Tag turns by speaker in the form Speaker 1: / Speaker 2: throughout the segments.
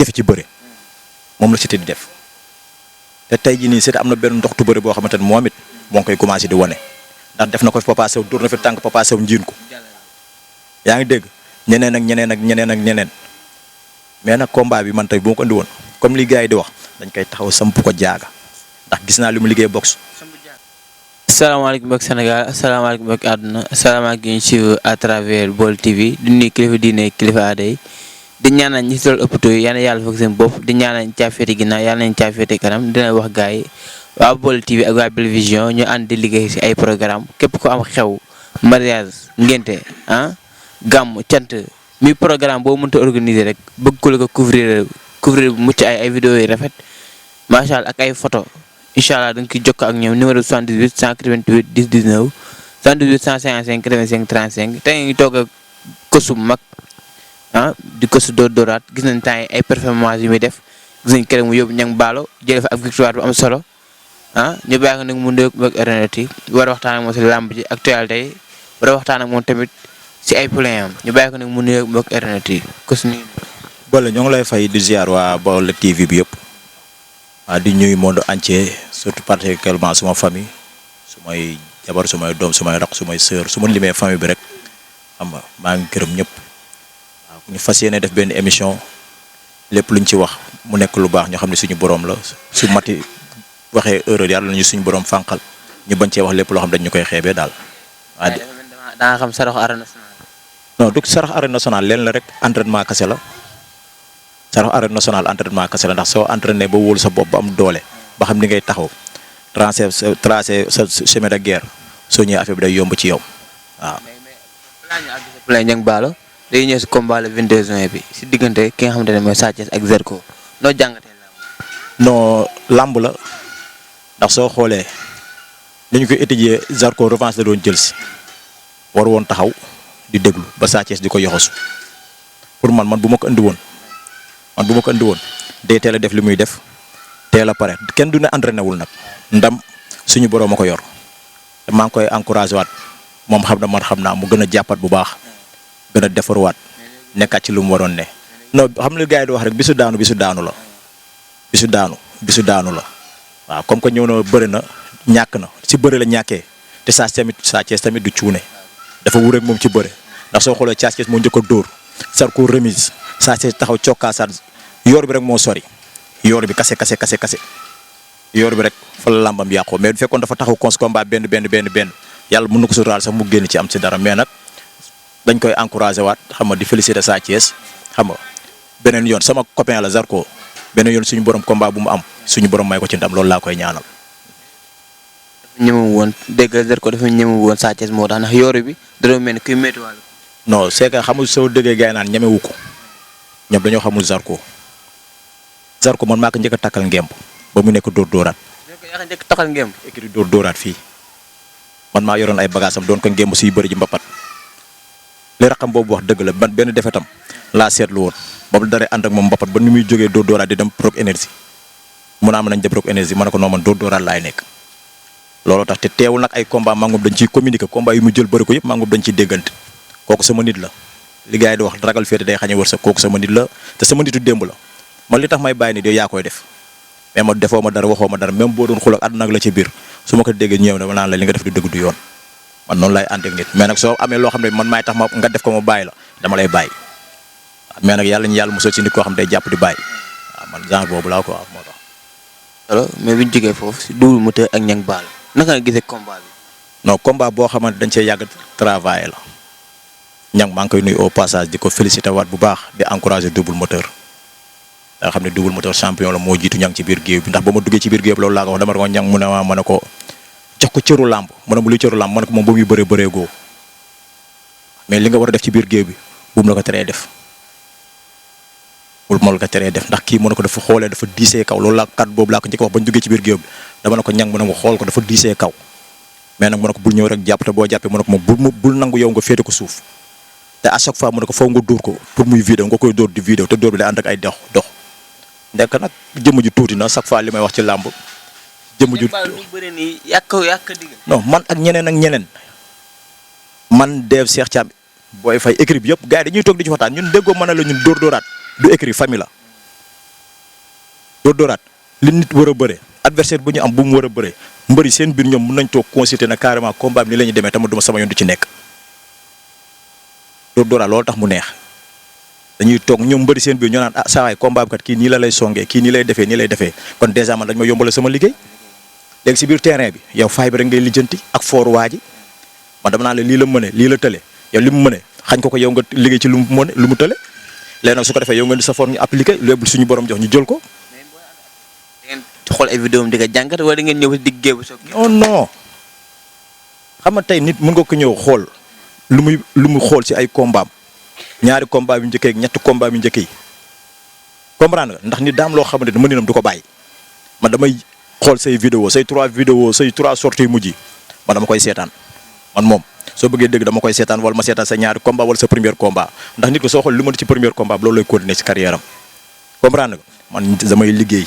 Speaker 1: defe ci bëre moom la Siteu di def te tey jii nii Siteu am na benn ndoxtu bëre boo xamante ne moom it moo ngi koy commencé di wane ndax def na ko fi Papa Sow dóor na fi tànk Papa Sow njiin ko yaa ngi dégg ñeneen ak ñeneen ak ñeneen ak ñeneen mais nag combat bi man tey bu ma ko andi woon comme li gars yi di wax dañ koy taxaw samp ko jaaga ndax gis naa li mu liggéey boxe.
Speaker 2: asalaamaaleykum mbokki Sénégal asalaamaaleykum mbokki àdduna asalaamaaleykum ñu suivre à travers Baol TV di nuyu kilifa diine kilifa aada yi di ñaanal ñi si loolu hôpitaux yi yal na yàlla foog seen bopp di ñaanal ñu caafeeti ginnaaw yàlla nañu caafeeti kanam dina wax gars yi waa Baol TV ak waa Belle Vision ñu ànd di liggéey si ay programme képp ko am xew mariage ngénte gàmm cant mi programme boo mënta organiser rek bëgg ko la ko couvrir bu mucc ay vidéo yi rafet macha allah ak ay photo incha allah da nga koy jokkoo ak ñoom numéro 78 188 10 19 78 155 85 35 tey ngi toog ak kosu mag di kosu dóoraat gis nañ temps yi ay performance yu muy def gis nañ keroog mu yóbbu ñang baalo jëlee fa ak victoire bu am solo ñu bàyyi ko nag mu ndéeg ak RNT yi war a waxtaan ak moom si làmb ji actualité yi war a waxtaan ak moom tamit si ay poulain am ñu bàyyi ko nag mu ndéeg ak RNT yi kosu nii.
Speaker 1: Bale ñoo ngi lay fay di ziar waa Baol TV bi yëpp. di ñuy monde entier surtout particulièrement suma famille sumay jabar sumay doom sumay rak sumay sœur su ma limee famille bi rek xam nga maa ngi gërëm ñëpp waaw ñu fas yéene def benn émission lépp luñ ci wax mu nekk lu baax ñoo xam ne suñu borom la su mati waxee erreur yàlla nañu suñu borom fànqal ñu bañ cee wax lépp loo xam dañ ñu koy xeebee daal.
Speaker 2: waaw da nga xam sarax arène nationale.
Speaker 1: non du sarax arène nationale leen la rek entraînement kese la. sarax arène nationale entraînement kese la ndax soo entraîné ba wóolu sa bopp ba am doole ba xam ni ngay taxaw tracé sa chemin de guerre soo ñëwee affaire bi day yomb ci yow waaw.
Speaker 2: mais balaa ñu àgg sa poulain Niang Ballo day ñëw si combat le 22 juin bi si diggante ki nga xamante ne mooy Sa Thiès ak Zarko noo jàngatee làmb.
Speaker 1: non làmb la ndax soo xoolee ni ñu koy étudier Zarko revanche la doon jël si war woon taxaw di déglu ba Sa Thiès di ko yoxosu pour man bu ma ko andi woon. bu ma ko andi woon day teel a def li muy def teel a pare kenn du ne entraîné wul nag ndam suñu borom a ko yor te maa ngi koy encouragé waat moom xam na man xam naa mu gën a jàppat bu baax gën a defarwaat nekkaat ci lu mu waroon ne. non xam nga gars yi di wax rek bisu daanu la bisu daanu la waaw comme que ñëw na bëri na ñàkk na si bëri la ñàkkee te Sa Thiès tamit du cuune dafa wur ak moom ci bëri ndax soo xoolee Sa Thiès moo njëkk a dóor Zarko remise Sa Thiès taxaw cokkaasaat yoor bi rek moo sori yoor bi kase yoor bi rek fa la làmbam yàqoo mais du fekkoon dafa taxaw cons combat benn yàlla mën na ko suturaal sax mu génn ci am ci dara mais nag dañ koy encouragé waat xam nga di féliciter Sa Thiès xam nga beneen yoon sama copain la Zarko beneen yoon suñu borom combat bu mu am suñu borom may ko ci ndam loolu laa koy ñaanal.
Speaker 2: ñemewu woon dégg Zarko dafa ñemewu woon Sa Thiès moo tax ndax yoor bi da doon mel ni kuy méttiwaale.
Speaker 1: non c'est que xamul soo déggee gars yi naan ñemewu ko ñoom dañoo xamul Zarko man maa ko njëkk a takkal ngemb ba mu nekk dóor-dóoraat.
Speaker 2: yaa njëkk a takkal ngemb.
Speaker 1: écrit dóor-dóoraat fii man maa yoroon ay bagaasam doon ko ngemb suy bëri ji mbapat li raqam boobu wax dëgg la man benn defetam laa seetlu woon ba mu daree ànd ak moom mbapat ba ni muy jógee dóor-dóoraat di dem Rock Énergie mun naa mën nañ dem Rock Énergie ma ne ko non man dóor-dóoraat laay nekk. looloo tax te teewul nag ay combat mangum dañ ciy communiquer combat yu mu jël bëri ko yëpp mangum dañ ciy déggante kooku sama nit la li gars yi di wax ragal féete day xañe wërsëg kooku sama nit la te sama nitu démb la man li tax may bàyyi ni de yaa koy def mais ma defoo ma dara waxoo ma dara même boo doon xuloo àdduna ak la ci biir su ma ko déggee ñëw dama naan la li nga def du dëgg du yoon man noonu lay ànd ak nit mais nag soo amee loo xam ne man maay tax ma nga def ko ma bàyyi la dama lay bàyyi mais nag yàlla ñu yàlla mosal ci nit koo xam ne day jàpp di bàyyi waaw man genre boobu laa ko moo tax.
Speaker 2: alors mais bu ñu jógee foofu si Double Moteur ak Niang Ballo naka nga gisee combat bi.
Speaker 1: non combat boo xamante dañ cee yàgg travailler la Niang maa ngi koy nuyu au passage di ko féliciter waat bu baax di encourager Double Moteur da xam ne Double Moteur champion la moo jiitu Niang ci biir géew bi ndax ba ma duggee ci biir géew bi loolu laa ko wax dama ko Niang mu ne ma ne ko jox ko cëru làmb mu ne mu luy cëru làmb ma ne ko moom ba muy bëree goo mais li nga war a def ci biir géew bi bu mu la ko teree def ndax kii mu ne ko dafa xoolee dafa diisee kaw loolu laa kat boobu laa ko njëkk wax ba ñu duggee ci biir géew bi dama ne ko Niang mu ne ma xool ko dafa diisee kaw mais nag mu ne ko bul ñëw rek jàpp te boo jàppee mu ne ko moom bul nangu yow nga féete ko suuf te à chaque fois mu ne ko foofu nga dóor ko pour muy vidéo nga koy dóor di vidéo te dóor bi day ànd ak ay dox ndekk nag jëmm ju tuuti na chaque fois li may wax ci làmb jëmm ju non man ak ñeneen man Dave Cheikh Thiam booy fay écrit bi yëpp gars yi dañuy toog di ci waxtaan ñun déggoo mën na la ñun dóor-dóoraat du écrit famille la dóor dóoraat li nit war a bëre adversaire bu ñu am bu mu war a bëre mbëri seen biir ñoom mën nañ toog consulter na carrément combat bi ni la ñuy demee tamit duma sama yoon du ci nekk dóor dóoraat loolu tax mu neex dañuy toog ñoom mbëri seen biir ñoo naan ah saa waay combat bi kat kii nii la lay songee kii nii lay defee kon dèjà man dañ ma yombale sama liggéey léegi si biir terrain bi yow faay bi rek ngay lijjanti ak foor waa ji man dama naa la lii la mëne lii la tële yow li mu mëne xañ ko yow nga liggéey ci lu mu mëne lu mu tële léegi nag su ko defee yow nga di sa foor ñu appliqué léegi suñu borom jox ñu jël ko.
Speaker 2: ngeen xool ay vidéo am di ko jàngat wala ngeen ñëw di géew soog.
Speaker 1: non xam nga tey nit mën nga ko ñëw xool lu mu xool si ay combat ñaari combat bi njëkkee ak ñetti combat bi njëkk yi comprendre nga ndax nit daam loo xamante ne mëninam du ko bàyyi man damay xool say vidéo say 3 sorties yu mujj yi man dama koy seetaan man moom soo bëggee dégg dama koy seetaan wala ma seetaan sa ñaari combat wala sa premier combat ndax nit ko soo xool li ma ci premier combat bi loolu lay continuer ci carrière am comprendre nga man damay liggéey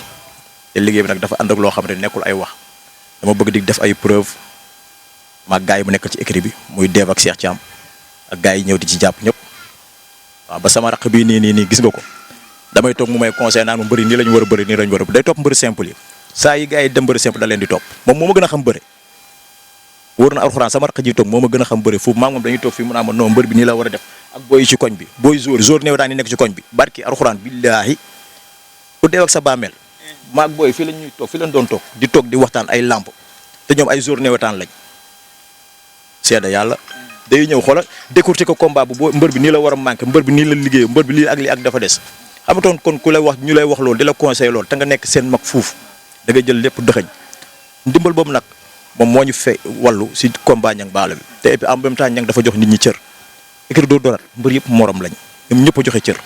Speaker 1: te liggéey bi nag dafa ànd ak loo xamante ne nekkul ay wax dama bëgg di def ay preuve maa gars yi mu nekkal ci écrit bi muy Dev ak Cheikh Thiam ak gars yi ñëw di ci jàpp ñëpp waaw ba sama raq bii nii gis nga ko damay toog mu may conseil naan mu mbëri nii la ñu war a bëri nii la ñu war a day topp mbëri simple yi saa yi gars yi dem mbëri simple da leen di topp moom moo ma gën a xam bëri wóor na alxuraan sama raq ji toog moo ma gën a xam bëri foofu maa moom dañuy toog fii mu naa ma non mbër bi nii la war a def ak booy yi ci koñ bi booy jour néew daan yi nekk ci koñ bi barki alxuraan billaahi ku deew ak sa bàmmeel maag booy fii la ñuy toog fii lañ doon toog di toog di waxtaan ay lamp te ñoom ay jour néewataan lañ seeda yàlla day ñëw xoola décourté ko combat bu boo mbër bi nii la war a manqué mbër bi nii la liggéey mbër bi lii ak lii ak dafa des xamatoon kon ku lay wax ñu lay wax loolu di la conseil loolu te nga nekk seen mag fuuf da ngay jël lépp dëxëñ ndimbal boobu nag moom moo ñu fe wàllu si combat ñang baalo bi te et puis en même temps ñang dafa jox nit ñi cër écrit doo dorat mbër yëpp morom lañ ñoom ñëpp a joxe cër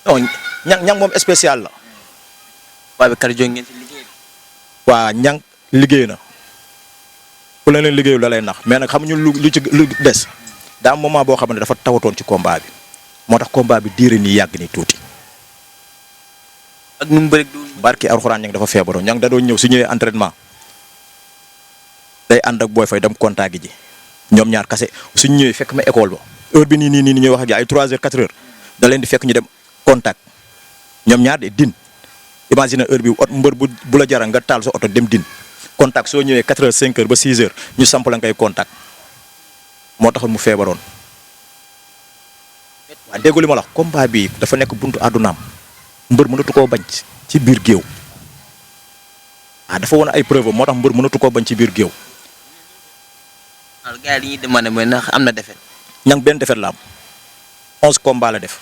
Speaker 1: non ñang moom spécial la
Speaker 2: waa bi kàr jóg ngeen ci liggéey.
Speaker 1: waa ñang liggéey na ku leen liggéeyu la lay nax mais nag xam ñu lu ci lu des daa am moment boo xam ne dafa tawatoon ci combat bi moo tax combat bi diire nii yàgg nii tuuti.
Speaker 2: ak nu mu bëri du
Speaker 1: barki alxuraan ñang dafa feebaroon ñang da doon ñëw su ñëwee entraînement day ànd ak booy fay dem contact ji ñoom ñaar kase suñu ñëwee fekk ma école ba heure bi nii ñuy wax ak ay 3h 4h da leen di fekk ñu dem contact ñoom ñaar de din imagine heure bi ot mbër bu la jara nga taal sa oto dem din contact soo ñëwee 4h 5h ba 6h ñu samp la ngay contact moo taxoon mu feebaroon. waaw déggu li ma la wax combat bi dafa nekk buntu àddunaam mbër mënatu koo bañ ci biir géew dafa woon ay preuve moo tax mbër mënatu koo bañ ci biir géew.
Speaker 2: waaw gars yi li ñuy demandé mooy ndax am na defet.
Speaker 1: ñang benn defet la am 11 combat la def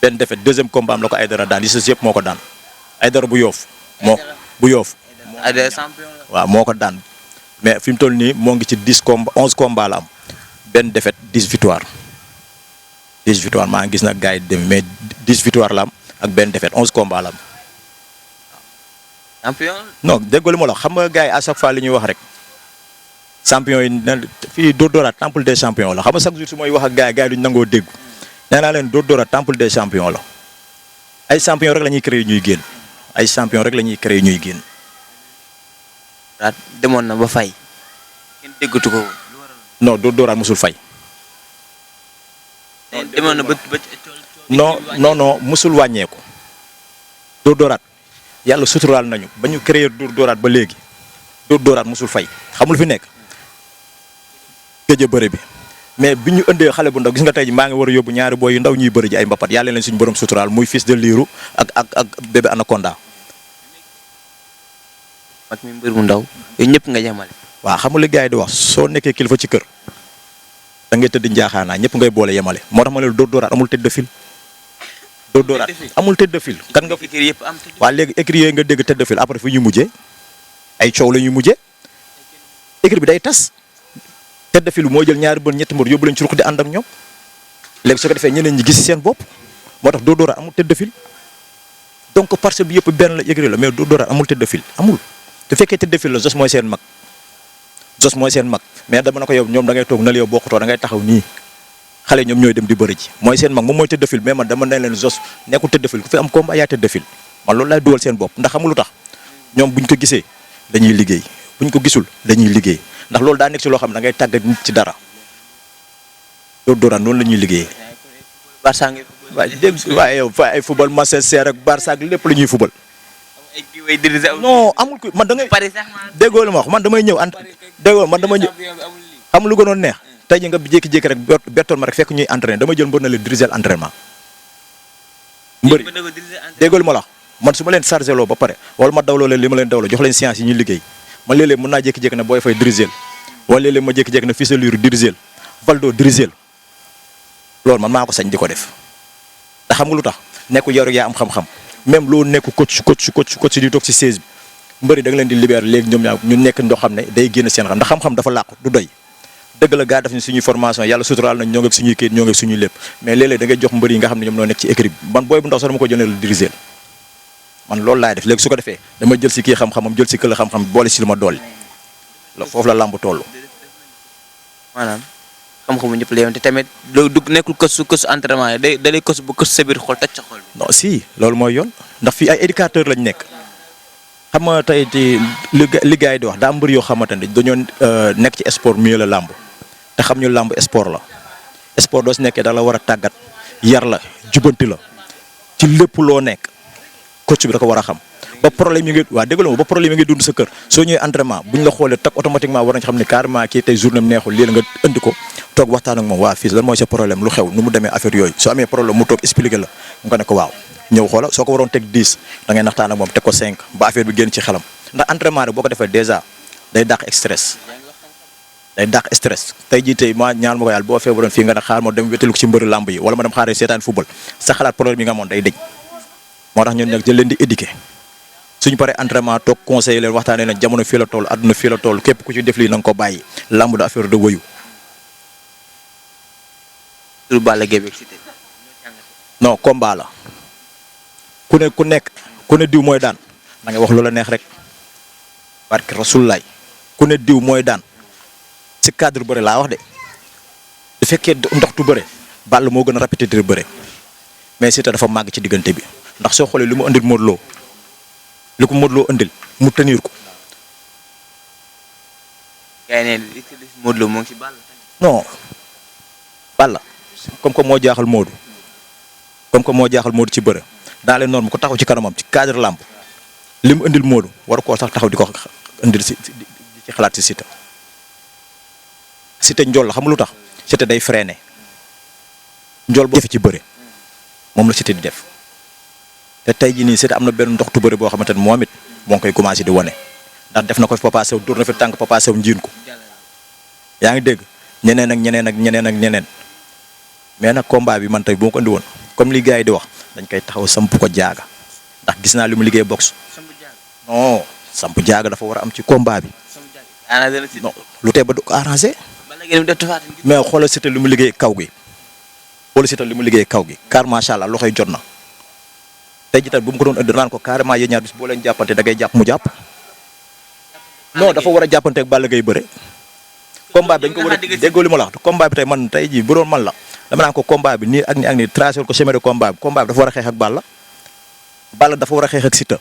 Speaker 1: benn defet deuxième combat am la ko Aïdara daan li si yëpp moo ko daan Aïdara bu yoof bu yoof
Speaker 2: Aïdara champion la.
Speaker 1: waaw moo ko daan mais fi mu toll nii moo ngi ci 11 combat la am benn defet 10 victoire maa ngi gis nag gars yi dem mais 10 victoire la am ak benn defet 11 combat la am.
Speaker 2: champion.
Speaker 1: non déggoo li ma la xam nga gars yi à chaque fois li ñuy wax rek champion yi ne fii Dóor Dóoraat temple des champions la xam nga chaque jour su may wax ak gars yi duñ nangoo dégg nee naa leen Dóor Dóoraat temple des champions la ay champion rek la ñuy créer ñuy génn ay champion rek la ñuy créer ñuy génn.
Speaker 2: daal demoon na ba fay. kenn déggatu ko woon.
Speaker 1: non Dóor Dóoraat mosul fay.
Speaker 2: demoon na ba
Speaker 1: non mosul wàññeeku. Dóor Dóoraat yàlla suturaal nañu ba ñu créer Dóor Dóoraat ba léegi Dóor Dóoraat mosul fay xamul fi nekk géej bëre bi mais bi ñu ëndee xale bu ndaw gis nga tey ji maa ngi war a yóbbu ñaari booy yu ndaw ñuy bëri ji ay mbapat yàlla leen suñu borom suturaal muy fils de Lirou ak bébé Anaconda.
Speaker 2: mag mi mbër mu ndaw yooyu ñëpp nga jamale.
Speaker 1: waaw xam nga li gars yi di wax soo nekkee kilifa ci kër da ngay tëdd njaaxaanaa ñëpp ngay boole yemale moo tax ma ne Dóor Dóoraat amul tête de file. Dóor Dóoraat amul tête de file kan nga fi
Speaker 2: écurie yëpp am.
Speaker 1: waaw léegi écurie yooyu nga dégg tête de file après fu ñuy mujjee ay coow la ñuy mujjee écurie bi day tas tête de file moo jël ñaari bën ñetti mbër yóbbu leen ci ruq di ànd ak ñoom léegi su ko defee ñeneen ñi gis seen bopp moo tax Dóor Dóoraat amul tête de file donc parce bi yëpp benn la écurie la mais Dóor Dóoraat amul tête de file amul te fekkee tête de file la Zoss mooy seen mag mais dama na ko yow ñoom da ngay toog na la yow bokkutoo da ngay taxaw nii xale ñoom ñooy dem di bëri ji mooy seen mag moom mooy tête de file mais man dama ne leen Zoss nekkul tête de file ku fi am combat yaa tête de file man loolu laay dugal seen bopp ndax xamul lu tax ñoom buñ ko gisee dañuy liggéey buñ ko gisul dañuy liggéey ndax loolu daa nekk ci loo xam ne da ngay tàggat nit ci dara Dóor Dóoraat noonu la ñuy liggéeyee.
Speaker 2: Barça nga
Speaker 1: waaye dégg waaye yow fa ay football Manchester ak Barça ak lépp la ñuy football.
Speaker 2: ay kii way diriger
Speaker 1: non amul ko man da ngay
Speaker 2: Paris sax ma
Speaker 1: déggoo li ma wax man damay ñëw déggoo man damay ñëw xam lu gënoon neex tey ji nga jékki-jékki rek bettoon ma rek fekk ñuy entraîné dama jël mbër na leen diriger entraînement mbëri déggoo li ma la wax man su ma leen chargé loo ba pare wala ma dawloo leen li ma leen dawloo jox leen science yi ñuy liggéey man léeg-léeg mën naa jékki-jékki ne booy fay diriger wala léeg-léeg ma jékki-jékki ne Fisselure diriger Valdo diriger loolu man maa ko sañ di ko def te xam nga lu tax nekku yow rek yaa am xam-xam même loo nekk coach di toog ci siège bi mbëri da nga leen di libérer léegi ñoom ñaar ñu nekk ndoo xam ne day génn seen xam ndax xam-xam dafa làqu du doy dëgg la gaa def ni suñuy formation yàlla suturaal nañ ñoo ngi ak suñuy kayit ñoo ngi ak suñuy lépp mais léeg-léeg da ngay jox mbëri yi nga xam ne ñoom ñoo nekk ci équipe bi man booy bu ndaw sax dama ko jëlee la diriger man loolu laay def léegi su ko defee dama jël si kii xam-xamam jël si këla xam-xam boole si li ma dolli la foofu la làmb toll
Speaker 2: maanaam xam-xamu ñëpp la yoon te tamit du nekkul kësu entraînement yi da lay kës bu kës sa biir xol toj sa xol bi.
Speaker 1: non si loolu mooy yoon ndax fii ay éducateur lañ nekk xam nga tey ci li gars yi di wax daa mbër yoo xamante ne dañoo nekk ci sport mieux la làmb te xam ñu làmb sport la sport doo si nekkee da la war a tàggat yar la jubanti la ci lépp loo nekk coach bi da ko war a xam ba problème yi nga waa dégg nga ba problème yi nga dund sa kër soo ñëwee entraînement bu ñu la xoolee tak automatiquement war nañ xam ne carrément kii tey journée am neexul lii la nga indi ko toog waxtaan ak moom waa fii lan mooy sa problème lu xew nu mu demee affaire yooyu soo amee problème mu toog expliquer la nga ne ko waaw ñëw xoola soo ko waroon teg 10 da ngay naxtaan ak moom teg ko 5 ba affaire bi génn ci xelam ndax entraînement rek boo ko defee déjà day dàq stress day dàq stress tey jii tey ma ñaan ma ko yàlla boo feebaroon fii nga ne xaar ma dem wétalu ko ci mbëri làmb yi wala ma dem xaaree seetaan football sa xalaat problème yi nga amoon day dëj moo tax ñun nag jël leen di éduquer suñu paree entraînement toog conseiller leen waxtaanee leen jamono fii la toll adduna fii la toll képp ku ci def lii na nga ko bàyyi làmb da affaire de wëyu.
Speaker 2: tur Balla Gaye bi Siteu
Speaker 1: non combat la ku ne diw mooy daan da ngay wax loola neex rek barke rasulaay ku ne diw mooy daan ci cadre bëre laa wax de bu fekkee ndoxtu bëre Balla moo gën a répétiteur bëre mais Siteu dafa màgg ci diggante bi ndax soo xoolee li mu andil Modou Lo li ko Modou Lo andil mu tenir ko.
Speaker 2: yaa ngi ne Modou Lo moo ngi ci Balla.
Speaker 1: non Balla comme que moo jaaxal Modou ci bëre dans les normes ko taxaw ci kanamam ci cadre lamb li mu andil Modou war koo sax taxaw di ko andil ci xalaat ci Siteu. Siteu njool la xam lu tax Siteu day freiné njool boo fi ci bëre moom la Siteu di def. te tey jii nii Siteu am na benn ndoxtu bëri boo xamante ne moom it moo ngi koy commencé di wane ndax def na ko fi Papa Sow dóor na fi tànk Papa Sow njiin ko yaa ngi dégg ñeneen mais nag combat bi man tey bu ma ko andi woon comme li gars yi di wax dañ koy taxaw samp ko jaaga ndax gis naa li mu liggéey boxe non samp jaaga dafa war a am ci combat bi non lu tee ba du ko arrangé mais xoolal Siteu li mu liggéey kaw gi car macha allah loxoy jot na. tey jii bu mu ko doon ënd naan ko carrément yéen ñaar bis boo leen jàppante da ngay jàpp mu jàpp non dafa war a jàppante ak Balla Gaye bëre combat bi dañ ko war a déggoo li ma la wax combat bi tey man tey jii bu doon man la dama naan ko combat bi nii ak nii tracé ko chemin de combat bi dafa war a xeex ak Balla dafa war a xeex ak Siteu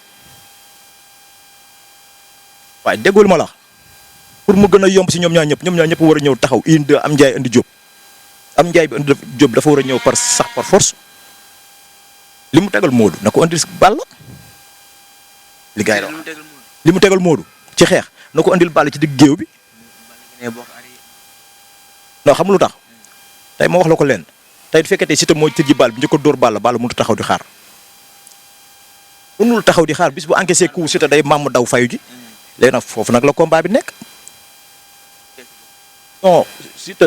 Speaker 1: waaye déggoo li ma la wax pour mu gën a yomb si ñoom ñaar ñëpp war a ñëw taxaw une deux am njaay indi jóob am njaay bi indi jóob dafa war a ñëw par force li mu tegal Modou na ko andil Balla li gars yi li mu tegal Modou ci xeex na ko andil Balla ci digg géew bi non xam lu tax tey ma wax la ko leen tey du fekkee tey Siteu moo tëjji bal bi njëkk a dóor Balla mënut a taxaw di xaar mënul taxaw di xaar bis bu encaissé coup Siteu day màmm daw fayu ji léegi nag foofu nag la combat bi nekk non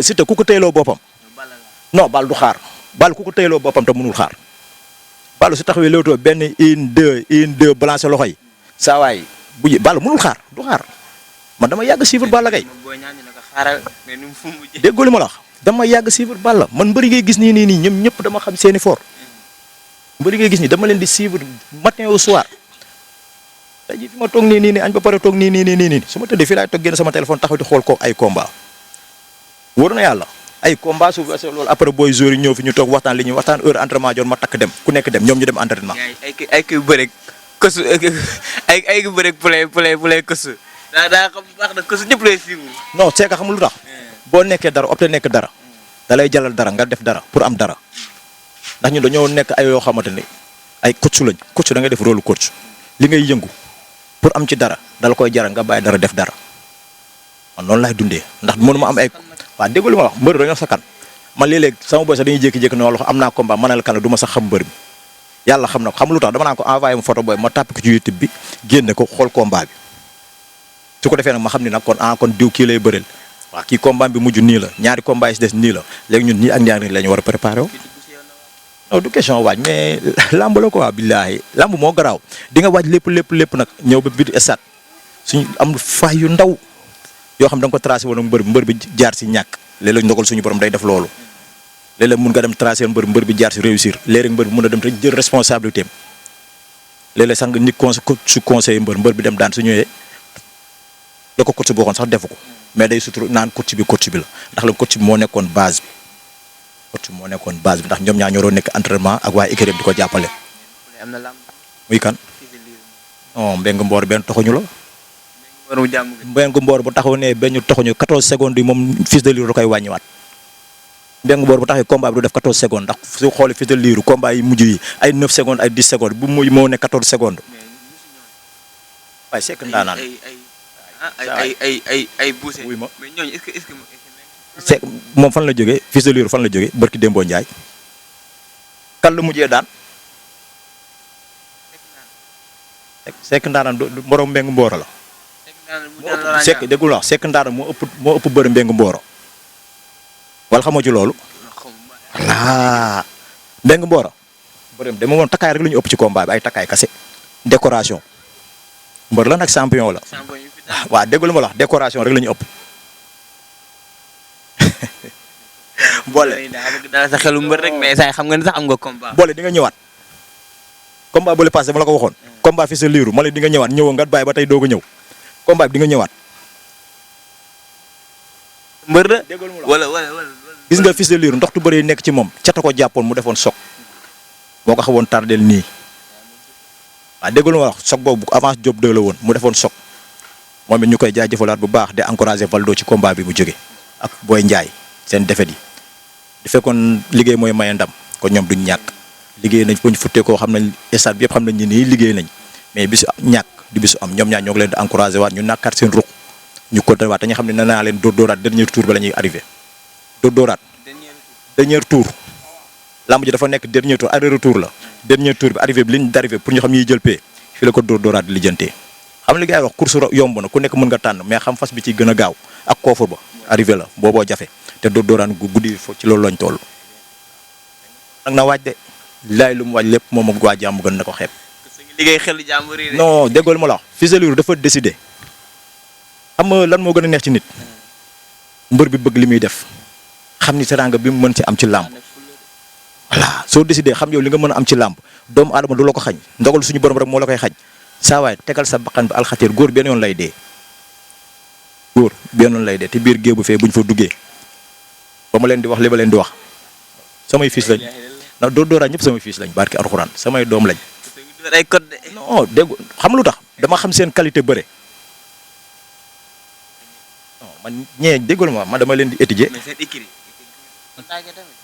Speaker 1: Siteu ku ko téyloo boppam non Balla du xaar Balla ku ko téyloo boppam te mënul xaar Balla su taxawee léewtoo benn une deux balancé loxo yi saa waay bu Balla mënul xaar du xaar man dama yàgg suivre Balla Gaye déggoo li ma la wax dama yàgg suivre Balla man mbëri ngay gis nii ñoom ñëpp dama xam seeni fort mbëri ngay gis nii dama leen di suivre matin au soir tey jii fi ma toog nii añ ba pare toog nii su ma tëddee fii laay toog génn sama téléphone taxaw di xool ko ay combat wóor na yàlla ay combat su fekkee loolu après booy jour yi ñëw fi ñu toog waxtaan li ñuy waxtaan heure entraînement jot ma takk dem ku nekk dem ñoom ñu dem entraînement.
Speaker 2: ay kii bëreeg kësu ay bëreeg play kësu daa xam baax na kësu ñëpp lay siiw.
Speaker 1: non c'est que xam lu tax boo nekkee dara opté nekk dara da lay jalal dara nga def dara pour am dara ndax ñun dañoo nekk ay yoo xamante ni ay coach lañ coach da ngay def rôle coach li ngay yëngu pour am ci dara dala koy jaral nga bàyyi dara def dara man noonu laay dundee ndax mënuma am ay waaw déggu li ma wax mbër dañoo sakkan man léeg-léeg sama boy sax dañuy jékki-jékki ne wala am naa combat ma ne la kan la du ma sax xam mbër mi yàlla xam na ko xam lu tax dama naan ko envoyé ma photo booy ma tàpp ko ci YouTube bi génne ko xool combat bi su ko defee nag ma xam ni nag kon diw kii lay bëreel waaw kii combat bi mujj nii la ñaari combat yi si des nii la léegi ñun ñii ak ñaari la ñu war a préparé wu non du question waaj mais lamb la quoi billaahi lamb moo garaaw di nga waaj lépp nag ñëw ba biir stade suñu am fay yu ndaw yoo xam da nga ko tracé woon mbër bi jaar si ñàkk léeg-léeg ndogal suñu borom day def loolu léeg-léeg mun nga dem tracé mbër bi jaar si réussir léeg-léeg mbër bi mun a dem te jël responsabilité am léeg-léeg sax nga nit su conseiller mbër bi dem daan su ñëwee da ko coach boo xoon sax defu ko mais day sutur naan coach bi la ndax la coach bi moo nekkoon base bi ndax ñoom ñaa ñoroo nekk entraînement ak waa écurie di ko jàppale muy kan non mbeng mboor benn toxuñu la mbeng mboor bu taxaw ne benn toxuñu 14 secondes yi moom Fils de Lirou da koy wàññiwaat mbeng mboor bu taxee combat bi du def 14 secondes ndax su xoolee Fils de Lirou combat yi mujj yi ay 9 secondes ay 10 secondes bu mujj moo ne 14 secondes waaye sekk ndaanaan
Speaker 2: ay buuse
Speaker 1: wuy ma
Speaker 2: mais ñooñu est-ce que
Speaker 1: sekk moom fan la jógee Fils de Lirou fan la jógee barki Dembo Ndiaye kan la mujjee daan sekk ndaanaan du borom mbeng mbooro la sekk déggul wax sekk ndaanaan moo ëpp bëri mbeng mbooro wala xamoo ci loolu voilà mbeng mbooro bërëm dama moom takkaay rek la ñu ëpp ci combat bi ay takkaay kase décoration mbër la nag champion la waaw déggul ma la wax décoration rek la ñu ëpp boole
Speaker 2: dala sa xelu mbër rek mais saa xam nga ne sax am nga combat
Speaker 1: boole di nga ñëwaat combat bu le passé dama la ko waxoon combat Fils de Lirou ma la di nga ñëwaat ñëwoo nga bàyyi ba tey doog a ñëw combat bi di nga ñëwaat
Speaker 2: mbër la
Speaker 1: déggul ma la
Speaker 2: wala
Speaker 1: gis nga Fils de Lirou ndox tu bëri nekk ci moom cata ko jàppoon mu defoon choc moo ko xawoon tardel nii waaw déggul ma wax choc boobu avance Diop 2 la woon mu defoon choc moom it ñu koy jaajëfalaat bu baax de encouragé Valdo ci combat bi mu jóge ak Boy Ndiaye seen defet yi di fekkoon liggéey mooy maye ndam kon ñoom duñ ñàkk liggéey nañ bu ñu futtee koo xam nañ stade bi yëpp xam nañ ni nii liggéey nañ mais bisu ñàkk di bisu am ñoom ñaar ñoo ngi leen di encouragé waat ñu nàkkaat seen ruq ñu continué waat te ñu xam ne nee naa leen dóor-dóoraat dernier tour ba la ñuy arrivé dóor-dóoraat dernier tour lamb ji dafa nekk dernier tour aller retour la dernier tour bi arrivé bi ligne d'arrivée pour ñu xam ñuy jël pee fii la ko dóor-dóoraat di lijjantee xam li gars yi wax course yomb na ku nekk mën nga tànn mais xam fas bi ci gën a gaaw ak koofur ba arrivé la booboo jafe te dóor-dóoraan gu guddi fo ci loolu lañ toll nag na waaj de laay lu mu waaj lépp moom ak waa jàmm gën na ko xeeb
Speaker 2: liggéey xel jàmbur yi
Speaker 1: non déggool ma la wax Fils de Lirou dafa décidé xam nga lan moo gën a neex ci nit mbër bi bëgg li muy def xam ni teraanga bi mu mën ci am ci làmb voilà soo décidé xam yow li nga mën a am ci làmb doomu aadama du la ko xañ ndogal suñu borom rek moo la koy xañ saa waay tegal sa bakkan bi alxatir góor benn yoon lay dee góor benn yoon lay dee te biir géew bu fee bu ñu fa duggee ba ma leen di wax li ma leen di wax samay fils lañ na dóor-dóoraa ñëpp samay fils lañ barki alxuraan samay doom lañ
Speaker 2: ay code
Speaker 1: non dégg xam lu tax dama xam seen qualité bëre non man ñee déggul ma dama leen di étudier
Speaker 2: mais seen écrit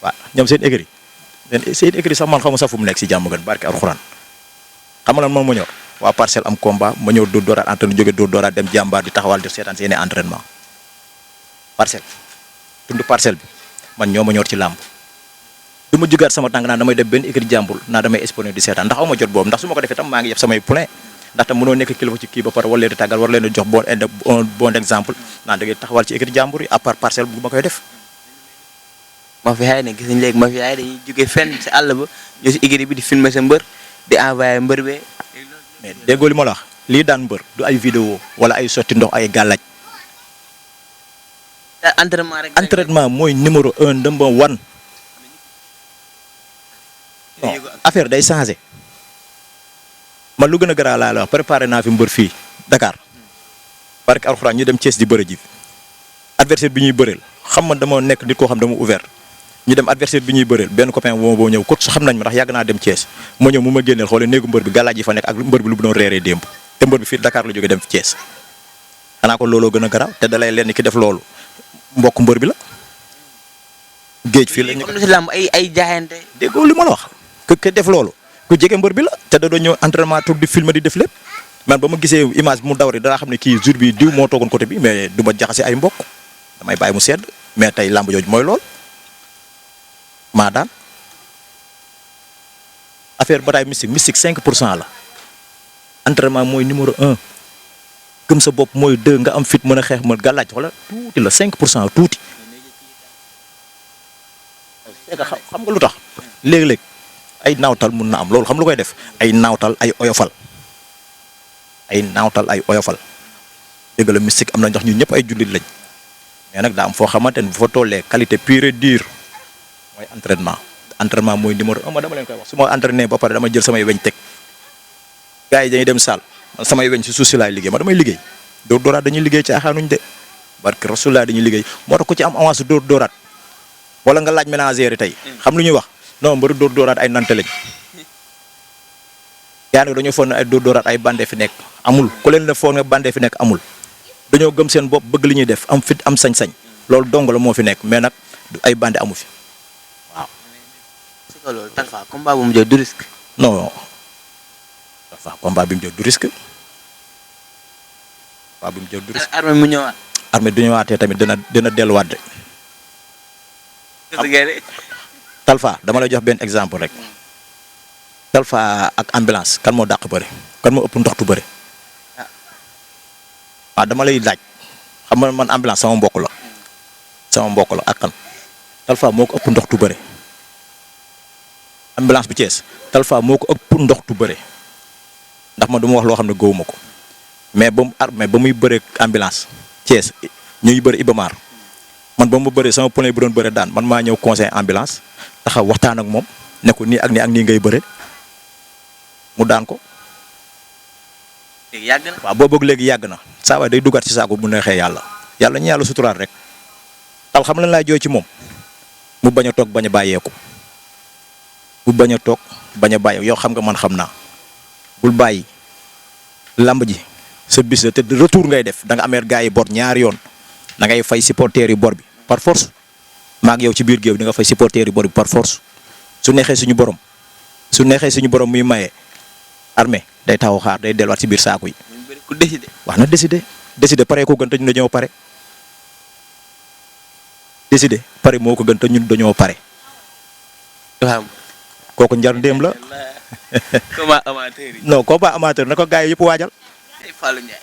Speaker 1: waaw ñoom seen écrit seen écrit sax man xamu sax fu mu nekk si jàmm gën barki alxuraan xam nga lan moom ma ñor waa parcelle am combat ma ñëw dóor-dóoraat entraîné jóge dóor-dóoraat dem jàmbaar di taxawal di seetaan seeni entraînement parcelle tund parcelle bi man ñoo ma ñor ci làmb du ma jugaat sama tànk naan damay def benn écrit jàmbur naa damay exponé di seetaan ndax aw ma jot boobu ndax su ma ko defee tam maa ngi yeb samay poulain ndax tam mënoo nekk kilifa ci kii ba pare war leen di tàggal war leen di jox bon exemple naan da ngay taxawal ci écrit jàmbur yi à part parcelle bu ma koy def
Speaker 2: mafia yi ne gis nañ léegi mafia yi dañuy jóge fenn si àll ba ñoo si écurie bi di filmer sa mbër di envoyé mbër be
Speaker 1: mais déggoo li ma la wax lii daan mbër du ay vidéo wala ay sotti ndox ay gàllaaj
Speaker 2: entraînement rek
Speaker 1: entraînement mooy numéro 1 number 1 non affaire day changé man lu gën a garaaw laa la wax préparé naa fi mbër fii Dakar parce que alxuraan ñu dem Thiès di bëre ji adversaire bi ñuy bëreel xam man dama nekk nit koo xam dama ouvert ñu dem adversaire bi ñuy bëreel benn copain boo ñëw coach xam nañ ma ndax yàgg naa dem Thiès ma ñëw mu ma génneel xoole néegu mbër bi gàllaaj yi fa nekk ak mbër bi lu bu doon reeree démb te mbër bi fii Dakar la jógee dem Thiès xanaa ko looloo gën a garaaw te dalay leen ki def loolu mbokk mbër bi la géej fii la ñu
Speaker 2: comme ni si làmb ay jaayante.
Speaker 1: déggoo li ma la wax ke def loolu ku jege mbër bi la te da doon ñëw entraînement toog di filmer di def lépp man ba ma gisee image bi mu daw rek danaa xam ne kii jour bi diw moo toogoon côté bi mais du ma jaxase ay mbokk damay bàyyi mu sedd mais tey làmb jooju mooy lool maa daan affaire bataille mystique 5 pour cent la entraînement mooy numéro 1 gëm sa bopp mooy 2 nga am fit mën a xeex mën gàllaaj wala tuuti la 5 pour cent tuuti. xam nga lu tax léeg-léeg ay naawtal mun na am loolu xam lu koy def ay naawtal ay oyofal dégg la mystique am na ndax ñun ñëpp ay jullit lañ mais nag daa am foo xamante ne bu fa tollee qualité pure et dure mooy entraînement mooy numéro 1 ma dama leen koy wax su ma entraîné ba pare dama jël samay weñ teg gars yi dañuy dem salle man samay weñ si suuf si laay liggéey ma damay liggéey dóor dóoraat dañuy liggéey ci axaanuñ de barke Rasulullah dañuy liggéey moo tax ku ci am avance dóor dóoraat wala nga laaj ménagère tey xam lu ñuy wax non mbëru dóor dóoraat ay nante lañ yaa ngi dañoo foog ne ay dóor dóoraat ay bande fi nekk amul ku leen ne foog ne bande fi nekk amul dañoo gëm seen bopp bëgg li ñuy def am fit am sañ-sañ loolu dong la moo fi nekk mais nag ay bande amu fi waaw.
Speaker 2: c'est que loolu Talfa combat bu mu jël du risque.
Speaker 1: non Talfa combat bi mu jël du risque combat bi mu jël du risque.
Speaker 2: armée mu ñëwaat.
Speaker 1: armée du ñëwaatee tamit dina delluwaat de. Talfa dama lay jox benn exemple rek Talfa ak ambulance kan moo dàq bëre kan moo ëpp ndoxtu bëre waaw dama lay laaj xam nga man ambulance sama mbokk la ak kan Talfa moo ko ëpp ndoxtu bëre ambulance bu Thiès Talfa moo ko ëpp ndoxtu bëre ndax man du ma wax loo xam ne góobu ma ko mais ba muy bëre ambulance Thiès ñuy bëre Ibamar man ba mu bëree sama poney bu doon bëre daan man maa ñëw conseil ambulance taxaw waxtaan ak moom ne ko nii ak nii ngay bëre mu daan ko.
Speaker 2: léegi yàgg na.
Speaker 1: waaw boo bëgg léegi yàgg na saa waay day dugaat ci saako bu neexee yàlla ñu yàlla suturaat rek tal xam lan laay jooy ci moom mu bañ a toog bañ a bàyyeeku mu bañ a toog bañ a bàyyeeku yow xam nga man xam naa bul bàyyi lamb ji sa bis la te retour ngay def da nga amee gars yi bor ñaari yoon. da ngay fay supporters yi bor bi par force maag yow ci biir géew di nga fay supporters yi bor bi par force su neexee suñu borom muy maye armée day taxaw xaar day delluwaat ci biir saako yi.
Speaker 2: ku décidé.
Speaker 1: wax na décidé pare ko gën te ñun dañoo pare décidé pare moo ko gën te ñun dañoo pare.
Speaker 2: waaw.
Speaker 1: kooku njar ndéem la.
Speaker 2: combat amateur yi.
Speaker 1: non combat amateur na ko gars yi yëpp waajal.
Speaker 2: ay Fallou Ndiaye.